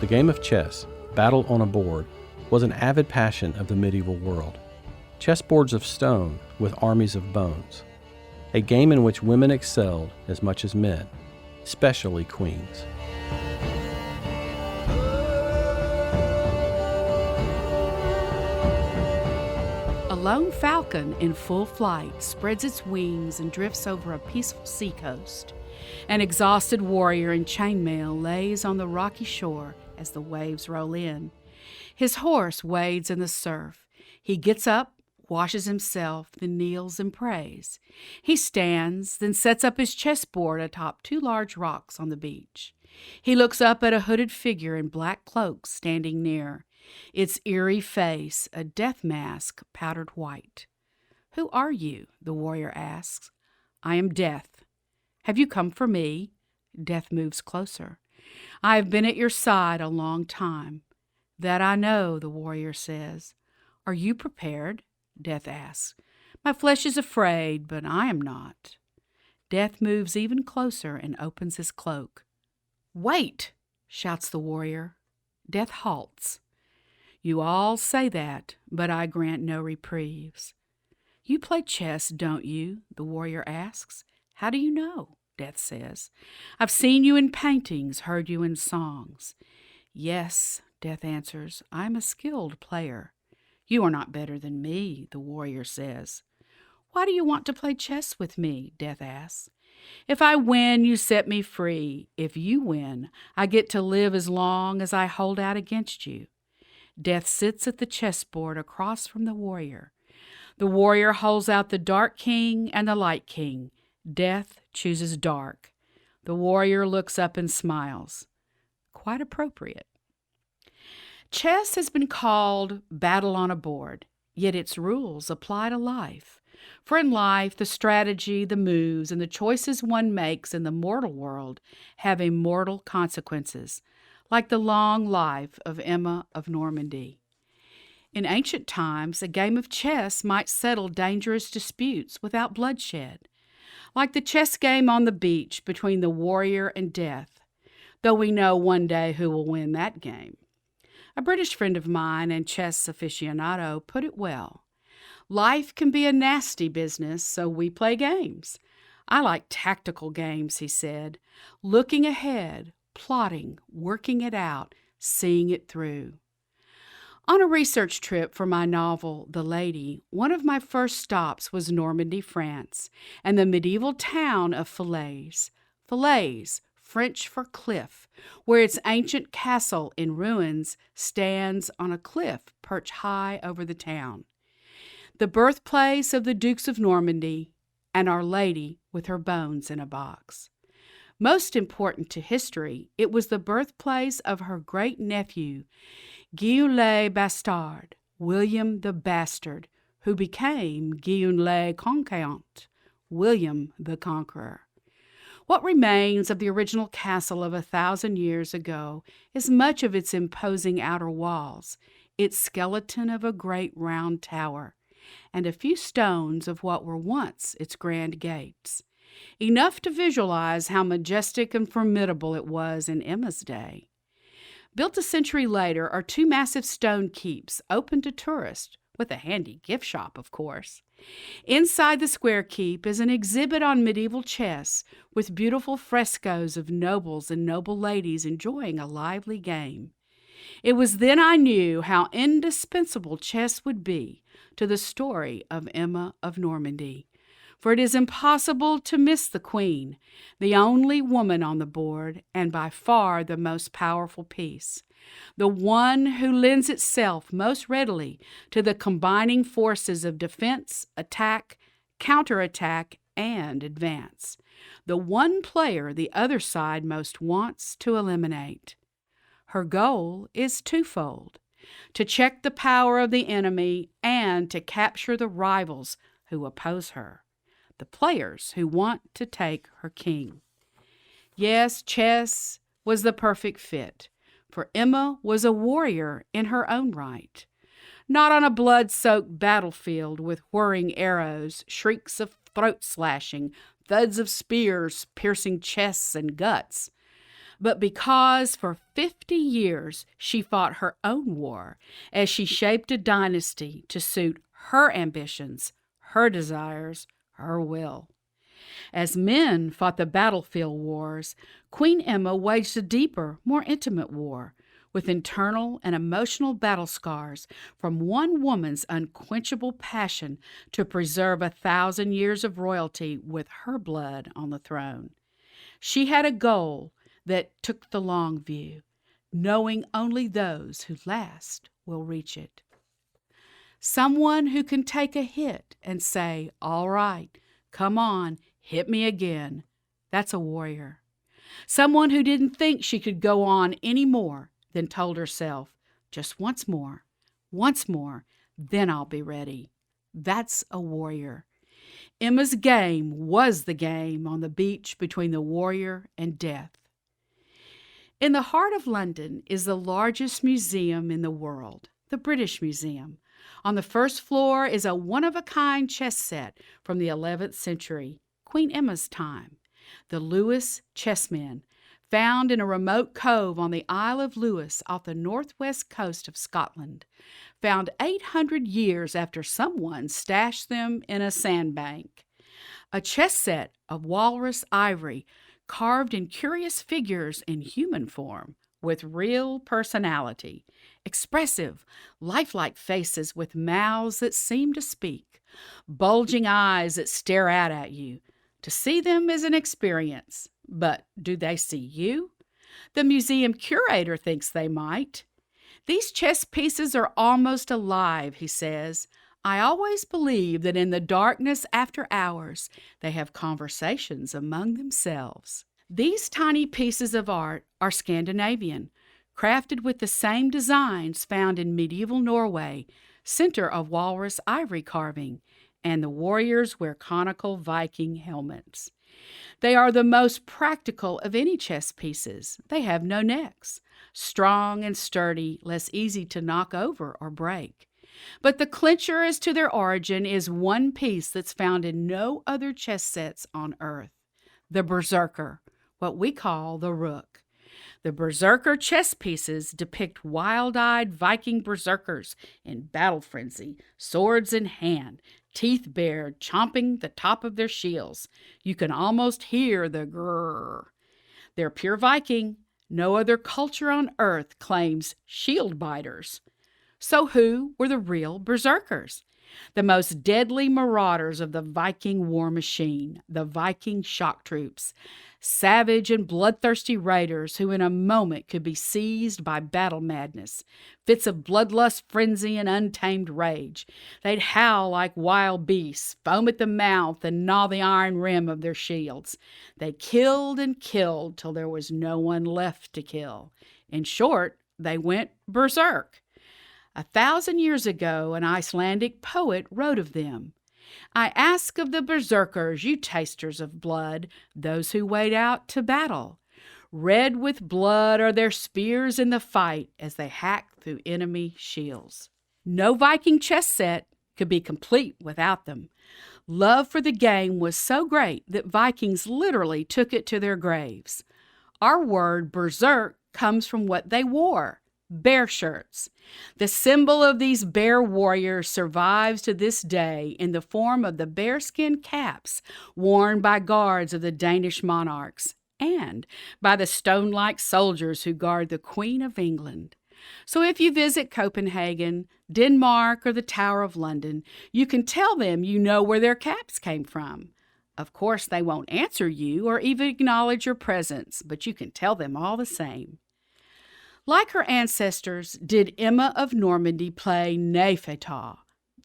The game of chess, battle on a board, was an avid passion of the medieval world. Chessboards of stone with armies of bones. A game in which women excelled as much as men, especially queens. A lone falcon in full flight spreads its wings and drifts over a peaceful seacoast. An exhausted warrior in chainmail lays on the rocky shore as the waves roll in. His horse wades in the surf. He gets up, washes himself, then kneels and prays. He stands, then sets up his chessboard atop two large rocks on the beach. He looks up at a hooded figure in black cloak standing near, its eerie face a death mask powdered white. "Who are you?" the warrior asks. "I am Death." "Have you come for me?" Death moves closer. "I have been at your side a long time." "That I know," the warrior says. "Are you prepared?" Death asks. "My flesh is afraid, but I am not." Death moves even closer and opens his cloak. "Wait!" shouts the warrior. Death halts. "You all say that, but I grant no reprieves." "You play chess, don't you?" the warrior asks. "How do you know?" Death says. "I've seen you in paintings, heard you in songs." "Yes," Death answers, "I'm a skilled player." "You are not better than me," the warrior says. "Why do you want to play chess with me?" Death asks. "If I win, you set me free. If you win, I get to live as long as I hold out against you." Death sits at the chessboard across from the warrior. The warrior holds out the Dark King and the Light King. Death chooses Dark. The warrior looks up and smiles. Quite appropriate. Chess has been called battle on a board, yet its rules apply to life. For in life, the strategy, the moves, and the choices one makes in the mortal world have immortal consequences, like the long life of Emma of Normandy. In ancient times, a game of chess might settle dangerous disputes without bloodshed, like the chess game on the beach between the warrior and Death, though we know one day who will win that game. A British friend of mine and chess aficionado put it well. "Life can be a nasty business, so we play games. I like tactical games," he said, "looking ahead, plotting, working it out, seeing it through." On a research trip for my novel, The Lady, one of my first stops was Normandy, France, and the medieval town of Falaise. Falaise, French for cliff, where its ancient castle in ruins stands on a cliff perched high over the town. The birthplace of the Dukes of Normandy and Our Lady with her bones in a box. Most important to history, it was the birthplace of her great-nephew, Guillaume le Bastard, William the Bastard, who became Guillaume le Conquérant, William the Conqueror. What remains of the original castle of 1,000 years ago is much of its imposing outer walls, its skeleton of a great round tower, and a few stones of what were once its grand gates. Enough to visualize how majestic and formidable it was in Emma's day. Built a century later are two massive stone keeps open to tourists, with a handy gift shop, of course. Inside the square keep is an exhibit on medieval chess with beautiful frescoes of nobles and noble ladies enjoying a lively game. It was then I knew how indispensable chess would be to the story of Emma of Normandy. For it is impossible to miss the queen, the only woman on the board, and by far the most powerful piece, the one who lends itself most readily to the combining forces of defense, attack, counterattack, and advance, the one player the other side most wants to eliminate. Her goal is twofold: to check the power of the enemy and to capture the rivals who oppose her, the players who want to take her king. Yes, chess was the perfect fit, for Emma was a warrior in her own right. Not on a blood-soaked battlefield with whirring arrows, shrieks of throat slashing, thuds of spears piercing chests and guts, but because for 50 years she fought her own war as she shaped a dynasty to suit her ambitions, her desires, her will. As men fought the battlefield wars, Queen Emma waged a deeper, more intimate war, with internal and emotional battle scars from one woman's unquenchable passion to preserve 1,000 years of royalty with her blood on the throne. She had a goal that took the long view, knowing only those who last will reach it. Someone who can take a hit and say, "All right, come on, hit me again." That's a warrior. Someone who didn't think she could go on any more, then told herself, "Just once more, then I'll be ready." That's a warrior. Emma's game was the game on the beach between the warrior and death. In the heart of London is the largest museum in the world, the British Museum. On the first floor is a one-of-a-kind chess set from the 11th century, Queen Emma's time. The Lewis chessmen, found in a remote cove on the Isle of Lewis off the northwest coast of Scotland, found 800 years after someone stashed them in a sandbank. A chess set of walrus ivory carved in curious figures in human form with real personality, expressive, lifelike faces with mouths that seem to speak, bulging eyes that stare out at you. To see them is an experience, but do they see you? The museum curator thinks they might. "These chess pieces are almost alive," he says. "I always believe that in the darkness after hours, they have conversations among themselves." These tiny pieces of art are Scandinavian, crafted with the same designs found in medieval Norway, center of walrus ivory carving, and the warriors wear conical Viking helmets. They are the most practical of any chess pieces. They have no necks, strong and sturdy, less easy to knock over or break. But the clincher as to their origin is one piece that's found in no other chess sets on earth, the Berserker, what we call the Rook. The Berserker chess pieces depict wild-eyed Viking berserkers in battle frenzy, swords in hand, teeth bared, chomping the top of their shields. You can almost hear the grrr. They're pure Viking. No other culture on earth claims shield biters. So who were the real berserkers? The most deadly marauders of the Viking war machine, the Viking shock troops, savage and bloodthirsty raiders who in a moment could be seized by battle madness, fits of bloodlust, frenzy, and untamed rage. They'd howl like wild beasts, foam at the mouth, and gnaw the iron rim of their shields. They killed and killed till there was no one left to kill. In short, they went berserk. 1,000 years ago, an Icelandic poet wrote of them. "I ask of the berserkers, you tasters of blood, those who wade out to battle. Red with blood are their spears in the fight as they hack through enemy shields." No Viking chess set could be complete without them. Love for the game was so great that Vikings literally took it to their graves. Our word berserk comes from what they wore. Bear shirts. The symbol of these bear warriors survives to this day in the form of the bearskin caps worn by guards of the Danish monarchs and by the stone-like soldiers who guard the Queen of England. So if you visit Copenhagen, Denmark, or the Tower of London, you can tell them you know where their caps came from. Of course, they won't answer you or even acknowledge your presence, but you can tell them all the same. Like her ancestors, did Emma of Normandy play Neufetat,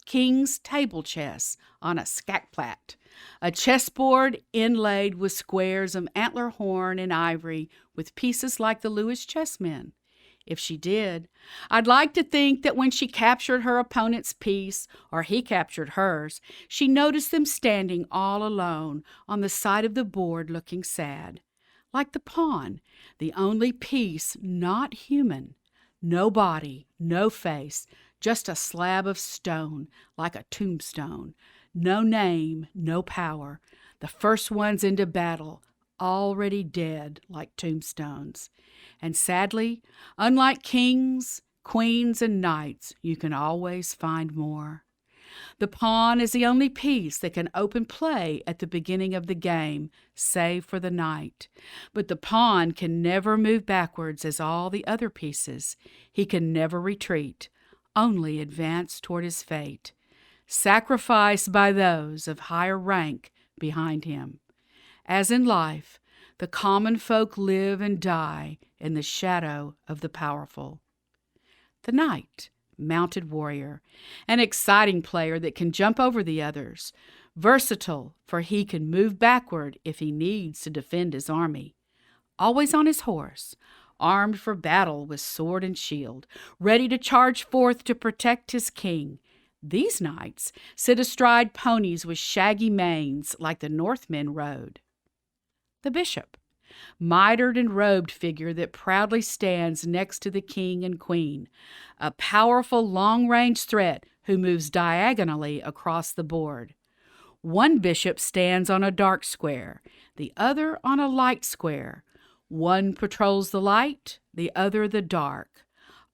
king's table chess, on a skakplat, a chessboard inlaid with squares of antler horn and ivory with pieces like the Lewis chessmen? If she did, I'd like to think that when she captured her opponent's piece, or he captured hers, she noticed them standing all alone on the side of the board looking sad. Like the pawn, the only piece not human. No body, no face, just a slab of stone, like a tombstone. No name, no power. The first ones into battle, already dead like tombstones. And sadly, unlike kings, queens, and knights, you can always find more. The pawn is the only piece that can open play at the beginning of the game, save for the knight. But the pawn can never move backwards as all the other pieces. He can never retreat, only advance toward his fate, sacrificed by those of higher rank behind him. As in life, the common folk live and die in the shadow of the powerful. The knight, mounted warrior, an exciting player that can jump over the others, versatile, for he can move backward if he needs to defend his army. Always on his horse, armed for battle with sword and shield, ready to charge forth to protect his king. These knights sit astride ponies with shaggy manes like the Northmen rode. The bishop, mitred and robed figure that proudly stands next to the king and queen, a powerful long-range threat who moves diagonally across the board. One bishop stands on a dark square, the other on a light square. One patrols the light, the other the dark.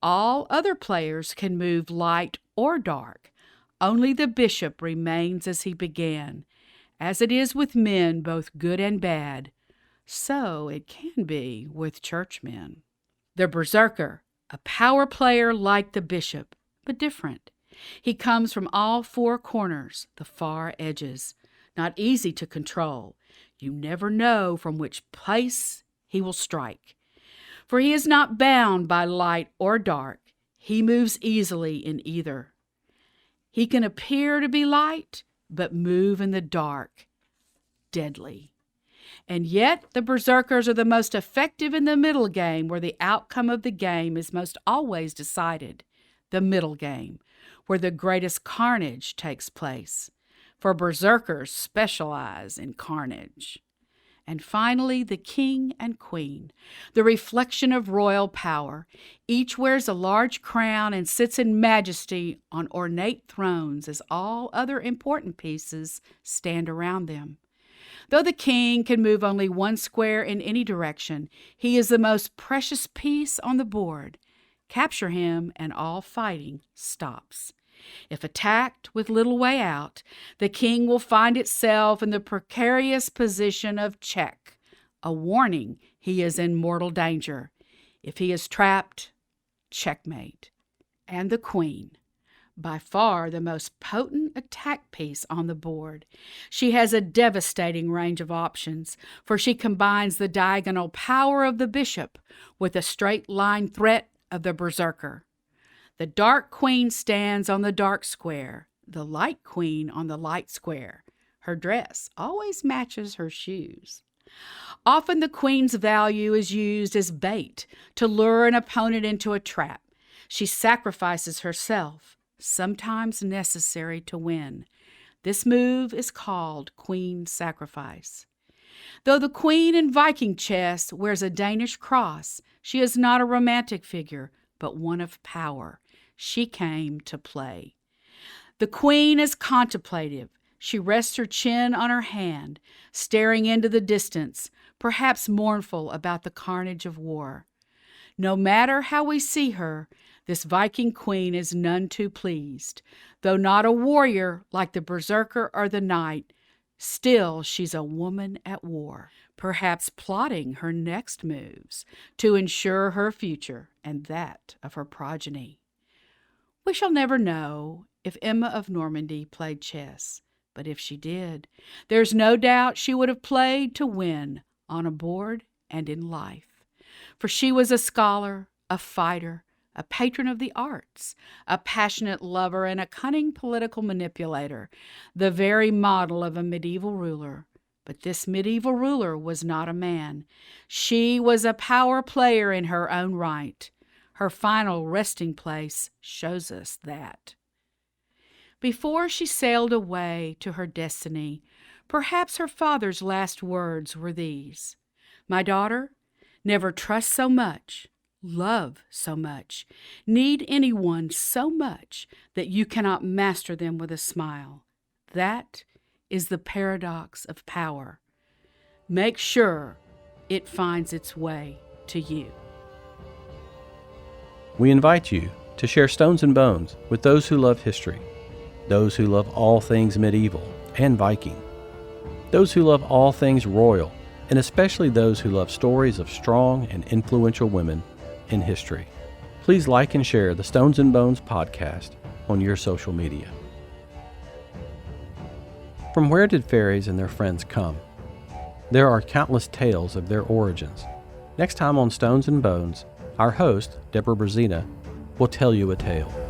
All other players can move light or dark. Only the bishop remains as he began. As it is with men, both good and bad, so it can be with churchmen. The Berserker, a power player like the bishop, but different. He comes from all four corners, the far edges. Not easy to control. You never know from which place he will strike. For he is not bound by light or dark. He moves easily in either. He can appear to be light, but move in the dark. Deadly. And yet the Berserkers are the most effective in the middle game, where the outcome of the game is most always decided. The middle game, where the greatest carnage takes place. For Berserkers specialize in carnage. And finally, the king and queen, the reflection of royal power. Each wears a large crown and sits in majesty on ornate thrones as all other important pieces stand around them. Though the king can move only one square in any direction, he is the most precious piece on the board. Capture him and all fighting stops. If attacked with little way out, the king will find itself in the precarious position of check, a warning he is in mortal danger. If he is trapped, checkmate. And the queen, by far the most potent attack piece on the board. She has a devastating range of options, for she combines the diagonal power of the bishop with a straight line threat of the berserker. The dark queen stands on the dark square, the light queen on the light square. Her dress always matches her shoes. Often the queen's value is used as bait to lure an opponent into a trap. She sacrifices herself, sometimes necessary to win. This move is called queen sacrifice. Though the queen in Viking chess wears a Danish cross, she is not a romantic figure, but one of power. She came to play. The queen is contemplative. She rests her chin on her hand, staring into the distance, perhaps mournful about the carnage of war. No matter how we see her, this Viking queen is none too pleased. Though not a warrior like the berserker or the knight, still she's a woman at war, perhaps plotting her next moves to ensure her future and that of her progeny. We shall never know if Emma of Normandy played chess, but if she did, there's no doubt she would have played to win on a board and in life. For she was a scholar, a fighter, a patron of the arts, a passionate lover, and a cunning political manipulator, the very model of a medieval ruler. But this medieval ruler was not a man. She was a power player in her own right. Her final resting place shows us that. Before she sailed away to her destiny, perhaps her father's last words were these: "My daughter, never trust so much, love so much, need anyone so much that you cannot master them with a smile. That is the paradox of power. make sure it finds its way to you. We invite you to share Stones and Bones with those who love history, those who love all things medieval and Viking, those who love all things royal, and especially those who love stories of strong and influential women in history. Please like and share the Stones and Bones podcast on your social media. From where did fairies and their friends come? There are countless tales of their origins. Next time on Stones and Bones, our host, Deborah Brzezina, will tell you a tale.